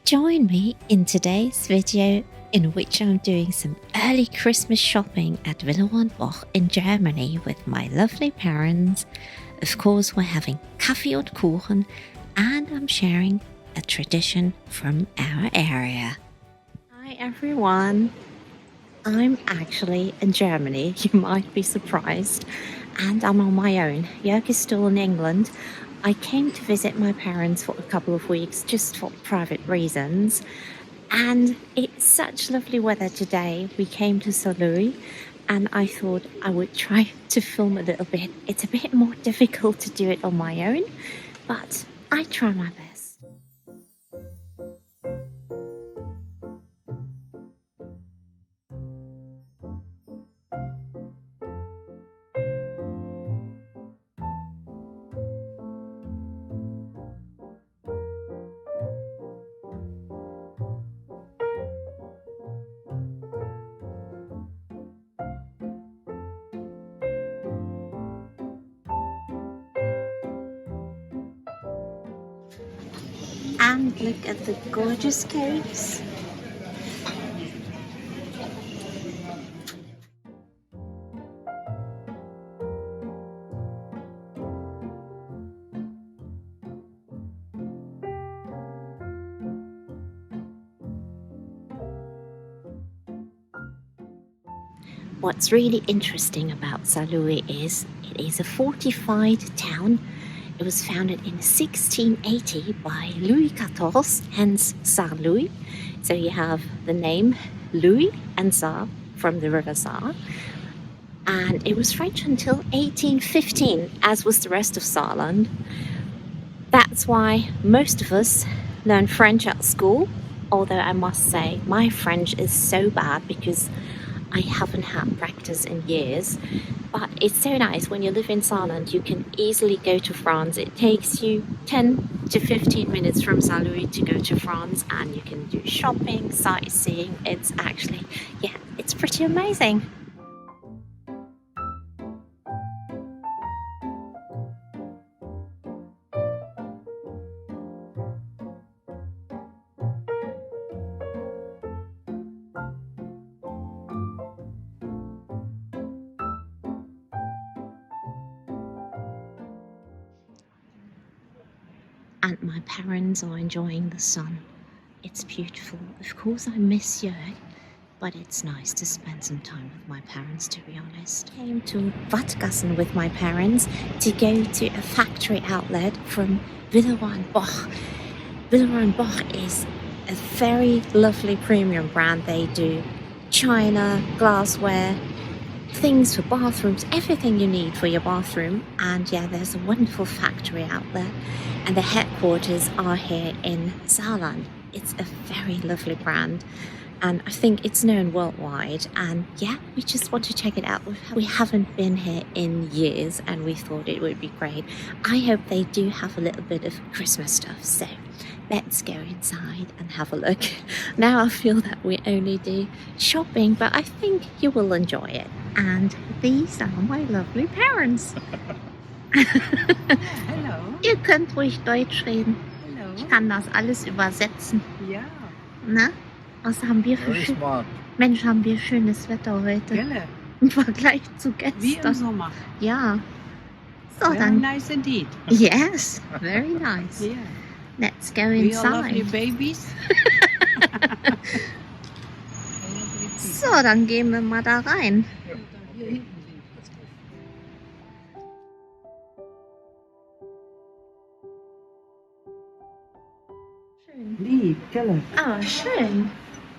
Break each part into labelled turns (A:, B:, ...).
A: Join me in today's video in which I'm doing some early Christmas shopping at Villeroy Boch in Germany with my lovely parents. Of course, we're having Kaffee und Kuchen, and I'm sharing a tradition from our area. Hi everyone! I'm actually in Germany, you might be surprised, and I'm on my own. Joerg is still in England. I came to visit my parents for a couple of weeks just for private reasons, and it's such lovely weather today. We came to Saarlouis and I thought I would try to film a little bit. It's a bit more difficult to do it on my own, but I try my best. And look at the gorgeous cakes. What's really interesting about Saarlouis is it is a fortified town. It was founded in 1680 by Louis XIV, hence Saarlouis. So you have the name Louis and Saar from the river Saar. And it was French until 1815, as was the rest of Saarland. That's why most of us learn French at school, although I must say my French is so bad because I haven't had practice in years. But it's so nice when you live in Saarland, you can easily go to France. It takes you 10 to 15 minutes from Saarlouis to go to France, and you can do shopping, sightseeing. It's actually, yeah, it's pretty amazing. And my parents are enjoying the sun. It's beautiful. Of course I miss Joerg, but it's nice to spend some time with my parents, to be honest. I came to Wadgassen with my parents to go to a factory outlet from Villeroy Boch. Villeroy Boch is a very lovely premium brand. They do china, glassware, things for bathrooms, everything you need for your bathroom. And yeah, there's a wonderful factory outlet, and the headquarters are here in Saarland. It's a very lovely brand, and I think it's known worldwide. And yeah, we just want to check it out. We haven't been here in years, and we thought it would be great. I hope they do have a little bit of Christmas stuff, so let's go inside and have a look. Now I feel that we only do shopping, but I think you will enjoy it. And these are my lovely parents.
B: Hallo.
A: Ihr könnt ruhig Deutsch reden.
B: Hallo.
A: Ich kann das alles übersetzen.
B: Ja.
A: Na? Was haben wir für Mensch, haben wir schönes Wetter heute.
B: Gelle.
A: Im Vergleich zu
B: Wie im
A: gestern.
B: Sommer.
A: Ja. So,
B: Very
A: dann.
B: nice indeed.
A: Yes, very nice.
B: Yeah.
A: Let's go
B: We all lovely
A: inside.
B: babies.
A: So, dann gehen wir mal da rein.
B: Hier hinten sind
A: Schön.
B: lieb, Gelle.
A: Ah, schön.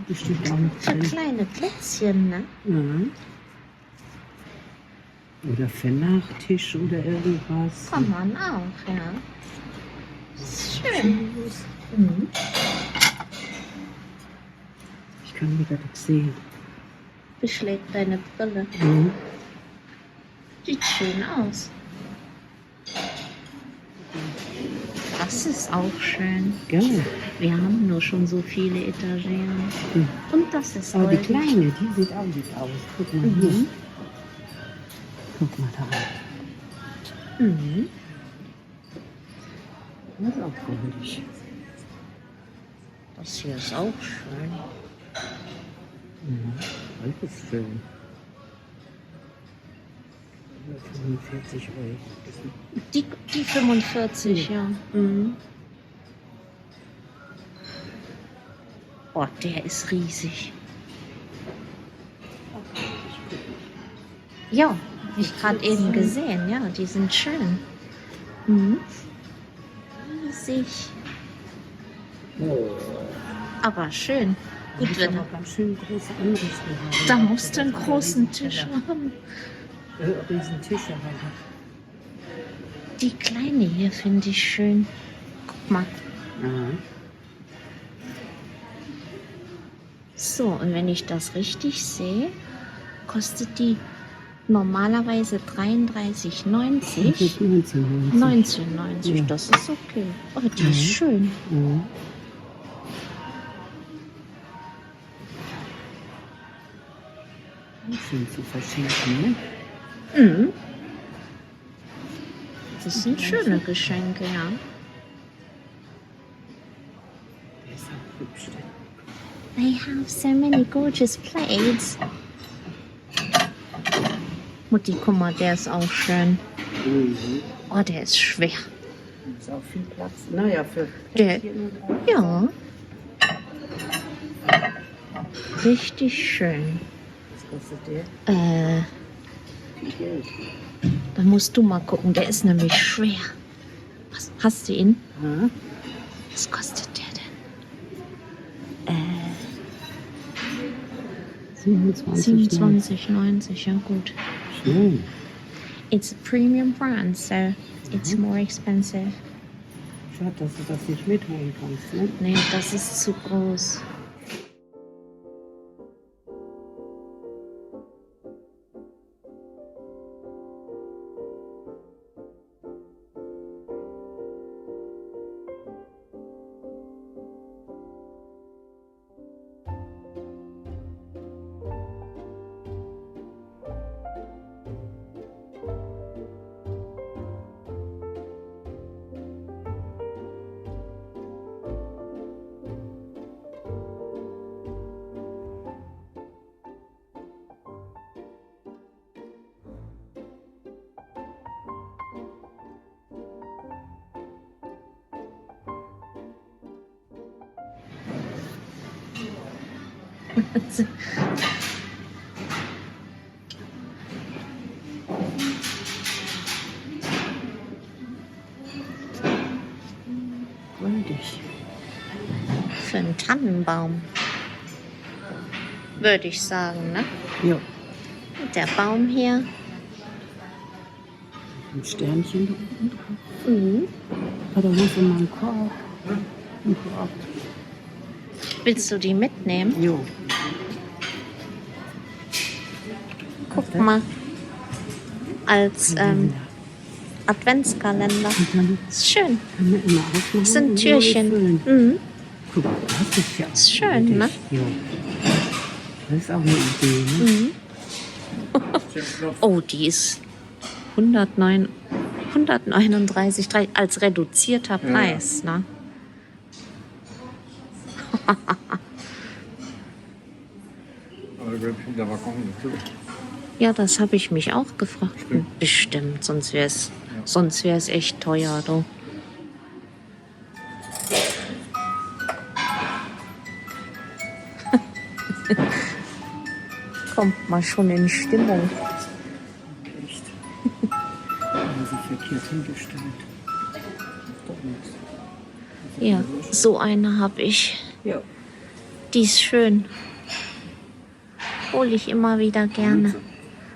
B: Das steht auch noch
A: Für
B: drin.
A: kleine Plätzchen, ne?
B: Mhm. Oder für Nachtisch oder irgendwas.
A: Kann man auch, ja. Schön. Mhm.
B: Ich kann wieder nichts sehen.
A: Beschlägt deine Brille.
B: Mhm.
A: Sieht schön aus. Das ist auch schön.
B: Gelle.
A: Wir haben nur schon so viele Etageren.
B: Mhm.
A: Und das ist
B: Aber die
A: golden.
B: kleine, die sieht auch gut aus. Guck mal hier.
A: Mhm.
B: Guck mal da.
A: Mhm.
B: Das ist auch goldig.
A: Das hier ist auch schön.
B: Mhm. Das ist schön. 45 Euro.
A: Die 45, ja. Mhm. Oh, der ist riesig. Ja, habe ich gerade eben gesehen. Ja, die sind schön. Mhm. Riesig.
B: Oh.
A: Aber schön. Gut, wenn
B: aber ganz schön große Anrichten haben.
A: da musst du einen großen Tisch haben.
B: Riesen Tische haben.
A: Die kleine hier finde ich schön. Guck mal.
B: Ja.
A: So, und wenn ich das richtig sehe, kostet die normalerweise 33,90.
B: 19,90.
A: 19,90,
B: Ja.
A: das ist okay. Oh, die ist schön.
B: Mhm. Schön zu verschenken, ne?
A: Mhm. Das sind schöne Geschenke, ja.
B: Der ist auch hübsch.
A: They have so many gorgeous plates. Mutti, guck mal, der ist auch schön.
B: Mhm.
A: Oh, der ist schwer.
B: Ist auch viel Platz. Naja, für
A: Der,
B: Plätzchen und auch.
A: ja. Richtig schön.
B: Was kostet der? Viel Geld.
A: Da musst du mal gucken, der ist nämlich schwer. Was, hast du ihn?
B: Ja.
A: Was kostet der denn? 27,90, ja gut.
B: Schön.
A: It's a premium brand, so it's more expensive.
B: Schade, dass du das nicht mitholen kannst, ne?
A: Nee, das ist zu groß.
B: Goldig.
A: Für einen Tannenbaum, würde ich sagen, ne?
B: Ja.
A: Und der Baum hier.
B: Ein Sternchen da unten drauf.
A: Mhm.
B: Ah, da muss man mal einen Korb. Ein Korb.
A: Willst du die mitnehmen?
B: Jo.
A: Guck mal. Als Adventskalender.
B: Und dann
A: Ist schön.
B: kann man immer aufmachen.
A: Das sind
B: und
A: Türchen.
B: füllen.
A: Mhm.
B: Guck mal, das ist ja
A: Ist schön,
B: goldig.
A: ne?
B: Jo. Das ist auch eine Idee, ne?
A: Mhm. Oh, die ist 139 als reduzierter Preis, ne? Ja, das habe ich mich auch gefragt. Bestimmt, sonst wäre es echt teuer, du. Kommt mal schon in Stimmung.
B: Echt. Haben sie verkehrt hingestellt.
A: Ja, so eine habe ich.
B: Ja.
A: Die ist schön. Hole ich immer wieder gerne.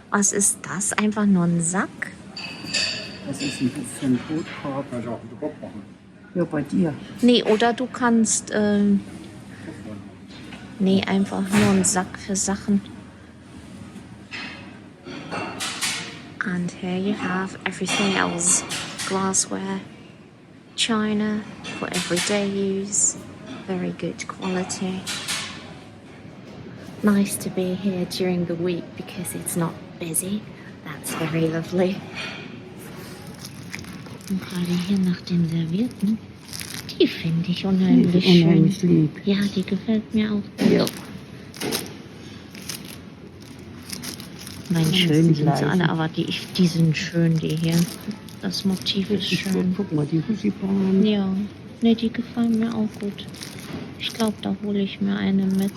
A: Was ist das? Einfach nur ein Sack?
B: Das ist ein bisschen Brotkorb.
C: Kann ich auch mit Bock machen.
B: Ja, bei dir.
A: Nee, oder du kannst... nee, einfach nur ein Sack für Sachen. And here you have everything else. Glassware, china for everyday use. Very good quality. Nice to be here during the week because it's not busy. That's very lovely. Und gerade hier nach den Servietten. Die finde ich
B: Die
A: unheimlich
B: ist
A: schön.
B: unheimlich lieb.
A: Ja, die gefällt mir auch.
B: Ja.
A: Nein,
B: Das
A: schön
B: ist die
A: sind sie
B: gleichen.
A: alle, aber die sind schön, die hier. Das Motiv ist schön.
B: Guck mal, die Husibahn.
A: Ja, ne, die gefallen mir auch gut. Ich glaube, da hole ich mir eine mit.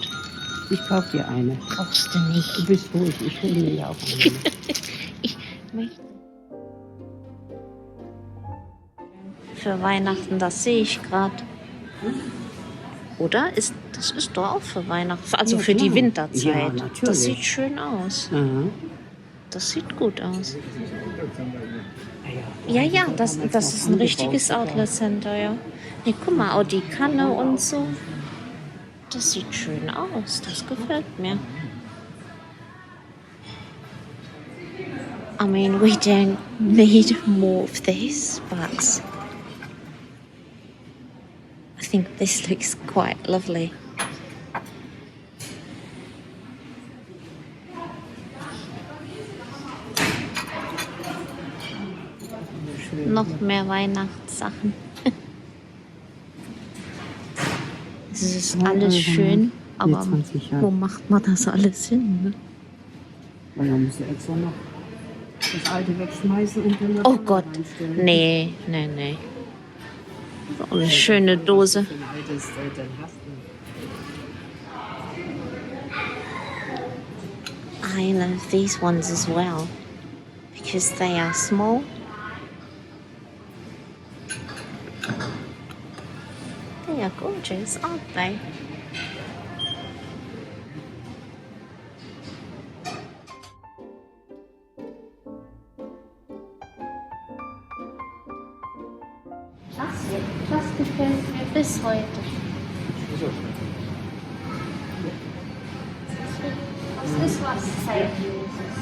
B: Ich kauf dir eine.
A: Brauchst du
B: Du
A: nicht.
B: bist ruhig, ich hole mir ja auch eine.
A: Ich möchte. Für Weihnachten, das sehe ich gerade. Oder? Das ist doch auch für Weihnachten. Also
B: Ja,
A: für die
B: klar.
A: Winterzeit.
B: Ja, natürlich.
A: Das sieht schön aus.
B: Aha.
A: Das sieht gut aus.
B: Ja,
A: Ja, das ist ein richtiges Outlet Center, ja. Nee, guck mal, auch die Kanne und so. Das sieht schön aus. Das gefällt mir. I mean, we don't need more of this, but I think this looks quite lovely. Noch mehr Weihnachtssachen. Es ist alles schön, aber
B: 20 Jahre.
A: wo macht man das alles hin? Ne?
B: Weil man muss ja extra noch das alte wegschmeißen und dann
A: Oh Gott, nee. So eine schöne Dose. I love these ones as well because they are small. They are gorgeous, aren't they? Das gefällt mir bis heute. Das ist was Zeitloses.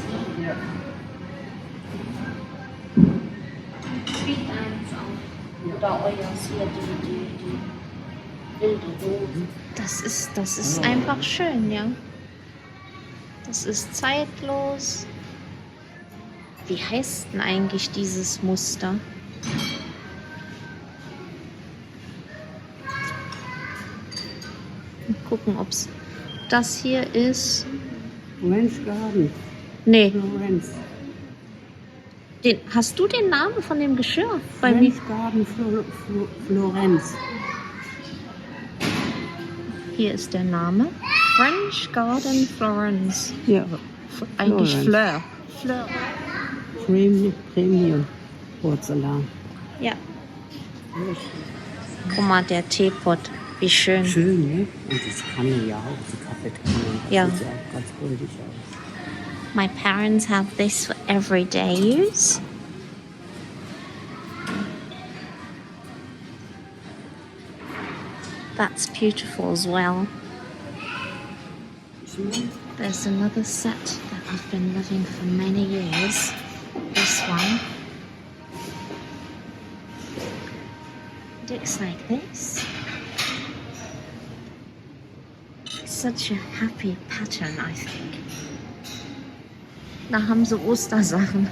A: Spielt eins auf. Oder euers hier, die wilde Rosen. Das ist einfach schön, ja. Das ist zeitlos. Wie heißt denn eigentlich dieses Muster? Mal gucken, ob es das hier ist.
B: Orange Garden.
A: Nee,
B: Florence.
A: hast du den Namen von dem Geschirr bei mir?
B: Orange Garden Florence.
A: Hier ist der Name. French Garden Florence.
B: Ja,
A: Eigentlich
B: Florence.
A: Fleur.
B: Premium Porzellan.
A: Ja. Guck mal, der Teepot. Wie schön.
B: Schön, ne? Und das Kanne ja auch, die Kaffeekanne.
A: Ja.
B: Sieht ja auch ganz goldig aus.
A: My parents have this for everyday use. That's beautiful as well. There's another set that I've been loving for many years. This one. It looks like this. It's such a happy pattern, I think. Da haben sie Ostersachen.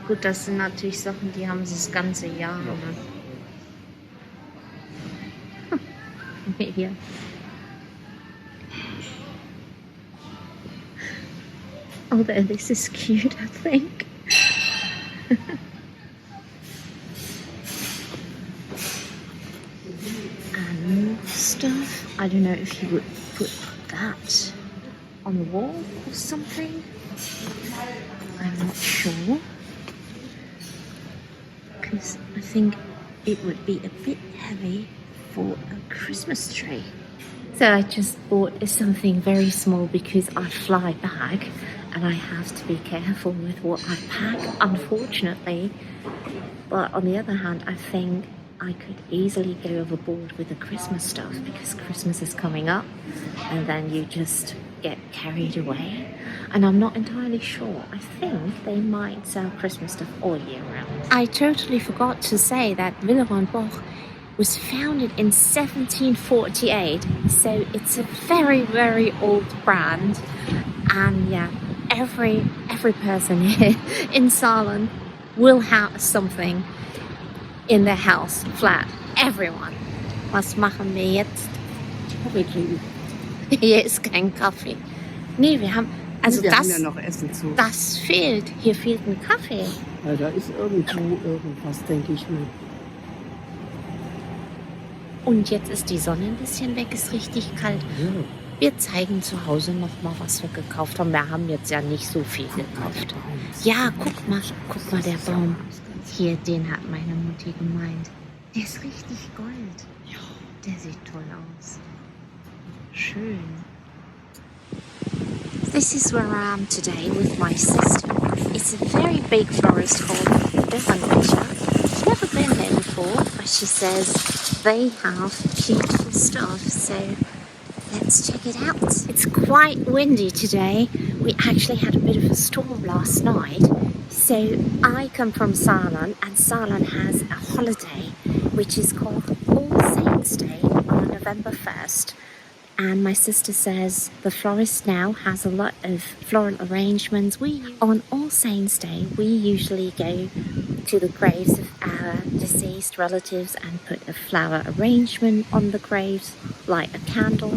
A: Gut, das sind natürlich Sachen, die haben sie das ganze Jahr. Ne? Hier. Although this is cute, I think. And more stuff. I don't know if you would put that on the wall or something. I'm not sure. Because I think it would be a bit heavy for a Christmas tree. So I just bought something very small because I fly back and I have to be careful with what I pack, unfortunately. But on the other hand, I think I could easily go overboard with the Christmas stuff because Christmas is coming up and then you just get carried away. And I'm not entirely sure. I think they might sell Christmas stuff all year round. I totally forgot to say that Villeroy Boch was founded in 1748. So it's a very, very old brand. And yeah, every person here in Saarland will have something in their house, flat. Everyone. Was machen wir jetzt?
B: Kaffee trinken.
A: Hier ist kein Kaffee. Nee, wir haben, also
B: Wir haben
A: das,
B: ja noch Essen zu.
A: das fehlt. Hier fehlt ein Kaffee.
B: Ja, da ist irgendwo irgendwas, denke ich mir.
A: Und jetzt ist die Sonne ein bisschen weg, ist richtig kalt.
B: Ja.
A: Wir zeigen zu Hause nochmal, was wir gekauft haben. Wir haben jetzt ja nicht so viel gekauft. Ja, guck mal, der Baum. Hier, den hat meine Mutti gemeint. Der ist richtig gold. Ja. Der sieht toll aus. Schön. This is where I am today with my sister. It's a very big florist called Villeroy Boch. I've never been there before, but she says they have beautiful stuff, so let's check it out. It's quite windy today. We actually had a bit of a storm last night. So I come from Saarland, and Saarland has a holiday which is called All Saints' Day on November 1st. And my sister says the florist now has a lot of floral arrangements. On All Saints' Day, we usually go to the graves of our deceased relatives and put a flower arrangement on the graves, light a candle.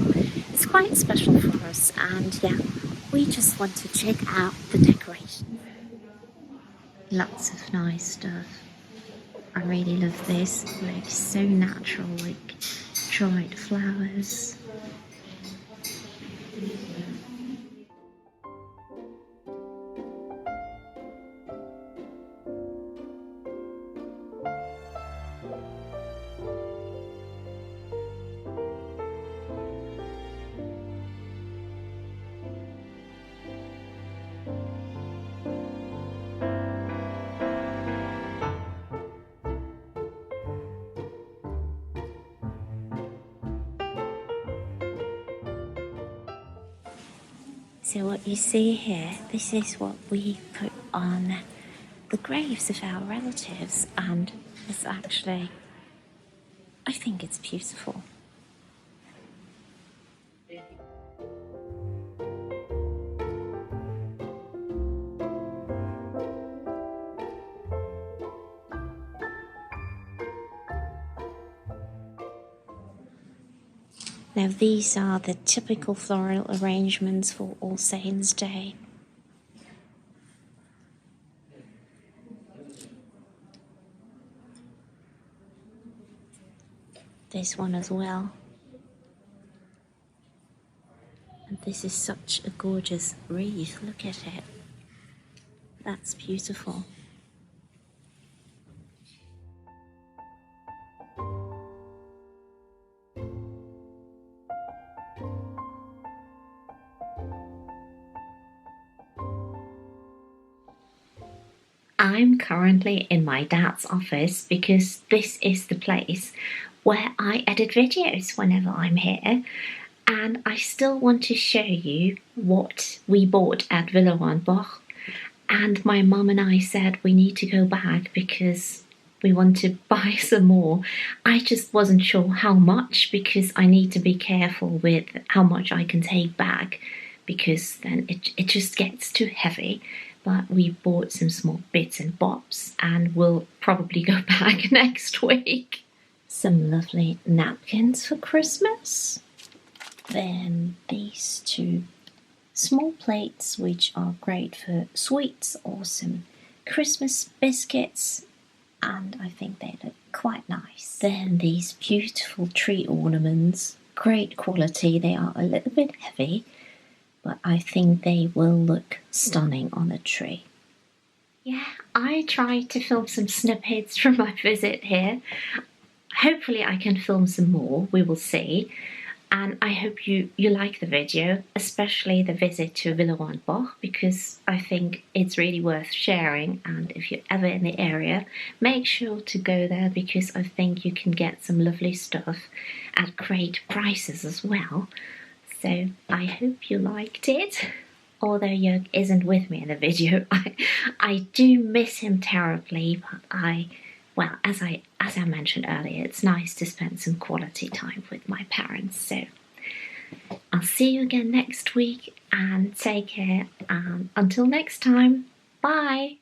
A: It's quite special for us, and yeah, we just want to check out the decoration. Lots of nice stuff. I really love this. Like so natural, like dried flowers. So what you see here, this is what we put on the graves of our relatives, and it's actually, I think it's beautiful. Now these are the typical floral arrangements for All Saints' Day. This one as well. And this is such a gorgeous wreath, look at it. That's beautiful. I'm currently in my dad's office because this is the place where I edit videos whenever I'm here, and I still want to show you what we bought at Villeroy Boch. And my mum and I said we need to go back because we want to buy some more. I just wasn't sure how much because I need to be careful with how much I can take back because then it just gets too heavy. But we bought some small bits and bobs and we'll probably go back next week. Some lovely napkins for Christmas. Then these two small plates which are great for sweets or some Christmas biscuits, and I think they look quite nice. Then these beautiful tree ornaments, great quality. They are a little bit heavy, but I think they will look stunning on a tree. Yeah, I tried to film some snippets from my visit here. Hopefully I can film some more, we will see. And I hope you like the video, especially the visit to Villeroy Boch, because I think it's really worth sharing. And if you're ever in the area, make sure to go there because I think you can get some lovely stuff at great prices as well. So I hope you liked it. Although Joerg isn't with me in the video, I do miss him terribly, but well, as I mentioned earlier, it's nice to spend some quality time with my parents. So I'll see you again next week, and take care. And until next time, bye.